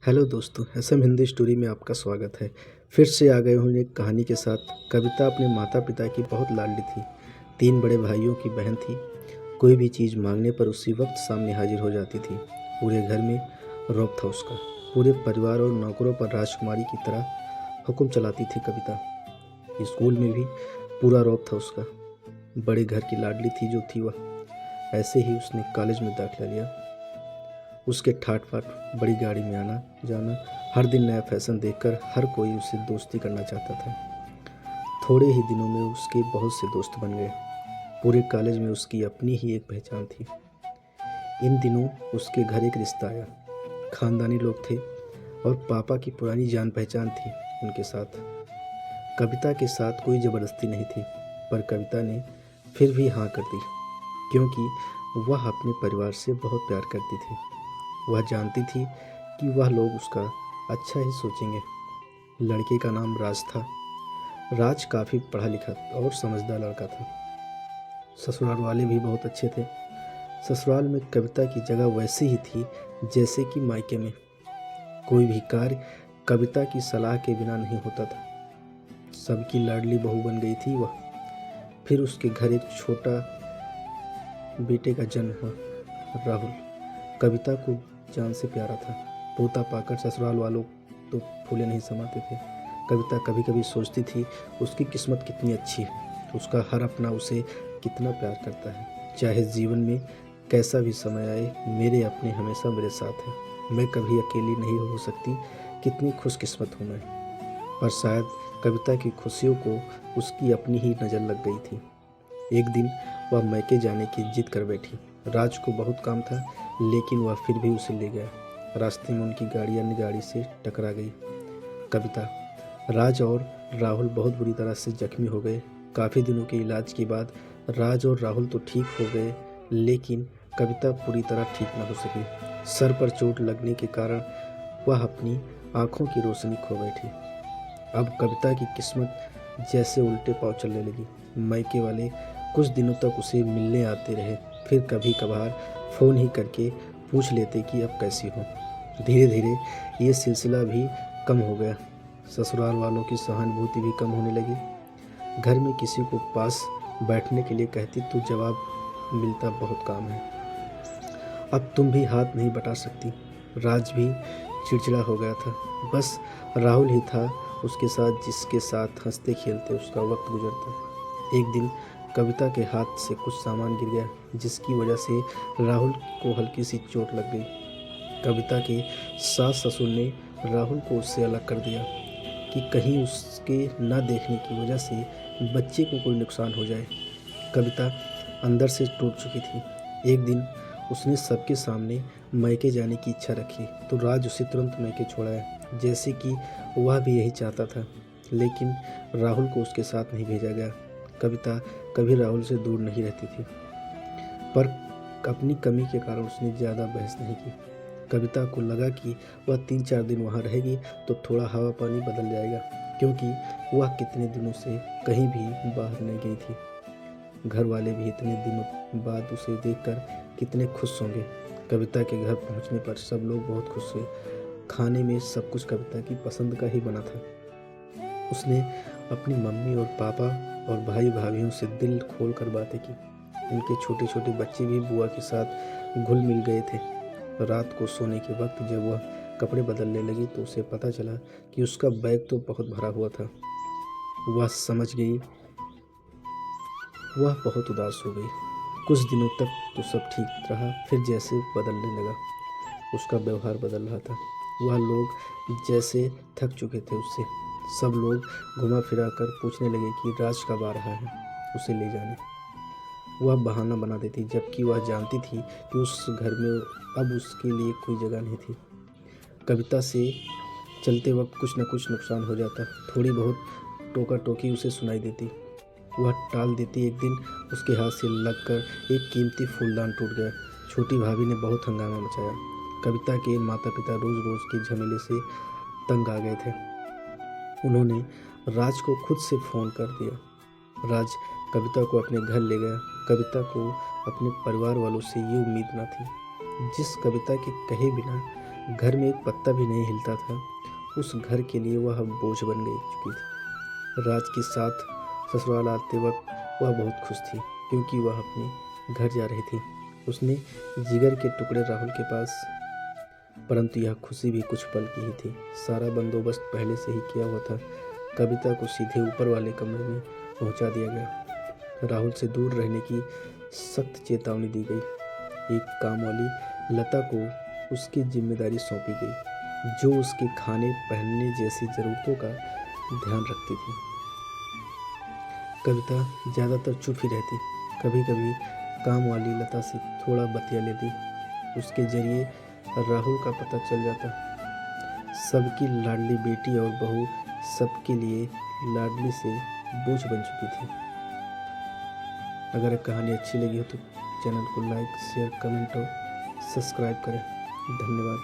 Hello दोस्तों, SM Hindi story में आपका स्वागत है। फिर से आ गए हूँ एक कहानी के साथ। कविता अपने माता पिता की बहुत लाडली थी। 3 बड़े भाइयों की बहन थी। कोई भी चीज़ मांगने पर उसी वक्त सामने हाजिर हो जाती थी। पूरे घर में रौब था उसका। पूरे परिवार और नौकरों पर राजकुमारी की तरह हुक्म चलाती थी कविता। स्कूल में भी पूरा रौब था उसका। बड़े घर की लाडली थी जो थी वह। ऐसे ही उसने कॉलेज में दाखिला लिया। उसके ठाट बाट बड़ी गाड़ी में आना जाना, हर दिन नया फैशन देखकर हर कोई उससे दोस्ती करना चाहता था। थोड़े ही दिनों में उसके बहुत से दोस्त बन गए। पूरे कॉलेज में उसकी अपनी ही एक पहचान थी। इन दिनों उसके घर एक रिश्ता आया। खानदानी लोग थे और पापा की पुरानी जान पहचान थी उनके साथ। कविता के साथ कोई ज़बरदस्ती नहीं थी, पर कविता ने फिर भी हाँ कर दी, क्योंकि वह अपने परिवार से बहुत प्यार करती थी। वह जानती थी कि वह लोग उसका अच्छा ही सोचेंगे। लड़के का नाम राज था। राज काफ़ी पढ़ा लिखा और समझदार लड़का था। ससुराल वाले भी बहुत अच्छे थे। ससुराल में कविता की जगह वैसी ही थी जैसे कि मायके में। कोई भी कार्य कविता की सलाह के बिना नहीं होता था। सबकी लाडली बहू बन गई थी वह। फिर उसके घर एक छोटा बेटे का जन्म हुआ, राहुल। कविता को जान से प्यारा था। पोता पाकर ससुराल वालों तो फूले नहीं समाते थे। कविता कभी कभी सोचती थी उसकी किस्मत कितनी अच्छी है। उसका हर अपना उसे कितना प्यार करता है। चाहे जीवन में कैसा भी समय आए, मेरे अपने हमेशा मेरे साथ हैं। मैं कभी अकेली नहीं हो सकती। कितनी खुशकिस्मत हूँ मैं। पर शायद कविता की खुशियों को उसकी अपनी ही नज़र लग गई थी। एक दिन वह मैके जाने की जिद कर बैठी। राज को बहुत काम था, लेकिन वह फिर भी उसे ले गया। रास्ते में उनकी गाड़ी अन्य गाड़ी से टकरा गई। कविता, राज और राहुल बहुत बुरी तरह से जख्मी हो गए। काफ़ी दिनों के इलाज के बाद राज और राहुल तो ठीक हो गए, लेकिन कविता पूरी तरह ठीक न हो सकी। सर पर चोट लगने के कारण वह अपनी आंखों की रोशनी खो बैठी। अब कविता की किस्मत जैसे उल्टे पांव चलने लगी। मायके वाले कुछ दिनों तक उसे मिलने आते रहे, फिर कभी कभार फ़ोन ही करके पूछ लेते कि अब कैसी हो। धीरे धीरे ये सिलसिला भी कम हो गया। ससुराल वालों की सहानुभूति भी कम होने लगी। घर में किसी को पास बैठने के लिए कहती तो जवाब मिलता, बहुत काम है, अब तुम भी हाथ नहीं बटा सकती। राज भी चिड़चिड़ा हो गया था। बस राहुल ही था उसके साथ, जिसके साथ हंसते खेलते उसका वक्त गुजरता। एक दिन कविता के हाथ से कुछ सामान गिर गया, जिसकी वजह से राहुल को हल्की सी चोट लग गई। कविता के सास ससुर ने राहुल को उससे अलग कर दिया कि कहीं उसके न देखने की वजह से बच्चे को कोई नुकसान हो जाए। कविता अंदर से टूट चुकी थी। एक दिन उसने सबके सामने मैके जाने की इच्छा रखी तो राज उसे तुरंत मैके छोड़ाया, जैसे कि वह भी यही चाहता था। लेकिन राहुल को उसके साथ नहीं भेजा गया। कविता कभी राहुल से दूर नहीं रहती थी, पर अपनी कमी के कारण उसने ज़्यादा बहस नहीं की। कविता को लगा कि वह 3-4 दिन वहाँ रहेगी तो थोड़ा हवा पानी बदल जाएगा, क्योंकि वह कितने दिनों से कहीं भी बाहर नहीं गई थी। घर वाले भी इतने दिनों बाद उसे देखकर कितने खुश होंगे। कविता के घर पहुंचने पर सब लोग बहुत खुश हुए। खाने में सब कुछ कविता की पसंद का ही बना था। उसने अपनी मम्मी और पापा और भाई भाभीियों से दिल खोल कर बातें की। उनके छोटे छोटे बच्चे भी बुआ के साथ घुल मिल गए थे। रात को सोने के वक्त जब वह कपड़े बदलने लगी तो उसे पता चला कि उसका बैग तो बहुत भरा हुआ था। वह समझ गई। वह बहुत उदास हो गई। कुछ दिनों तक तो सब ठीक रहा, फिर जैसे बदलने लगा। उसका व्यवहार बदल रहा था। वह लोग जैसे थक चुके थे उससे। सब लोग घुमा फिरा कर पूछने लगे कि राज कब आ रहा है उसे ले जाने। वह बहाना बना देती, जबकि वह जानती थी कि उस घर में अब उसके लिए कोई जगह नहीं थी। कविता से चलते वक्त कुछ न कुछ नुकसान हो जाता। थोड़ी बहुत टोका टोकी उसे सुनाई देती, वह टाल देती। एक दिन उसके हाथ से लगकर एक कीमती फूलदान टूट गया। छोटी भाभी ने बहुत हंगामा मचाया। कविता के माता पिता रोज रोज के झमेले से तंग आ गए थे। उन्होंने राज को खुद से फ़ोन कर दिया। राज कविता को अपने घर ले गया। कविता को अपने परिवार वालों से ये उम्मीद न थी, जिस कविता के कहे बिना घर में एक पत्ता भी नहीं हिलता था। उस घर के लिए वह बोझ बन गई चुकी थी। राज के साथ ससुराल आते वक्त वह बहुत खुश थी, क्योंकि वह अपने घर जा रही थी। उसने जिगर के टुकड़े राहुल के पास, परंतु यह खुशी भी कुछ पल की ही थी। सारा बंदोबस्त पहले से ही किया हुआ था। कविता को सीधे ऊपर वाले कमरे में पहुंचा दिया गया। राहुल से दूर रहने की सख्त चेतावनी दी गई। एक काम वाली लता को उसकी जिम्मेदारी सौंपी गई, जो उसके खाने पहनने जैसी ज़रूरतों का ध्यान रखती थी। कविता ज़्यादातर चुप ही रहती। कभी कभी काम वाली लता से थोड़ा बतिया लेती। उसके जरिए राहुल का पता चल जाता। सबकी लाडली बेटी और बहू सबके लिए लाडली से बोझ बन चुकी थी। अगर कहानी अच्छी लगी हो तो चैनल को लाइक, शेयर, कमेंट और सब्सक्राइब करें। धन्यवाद।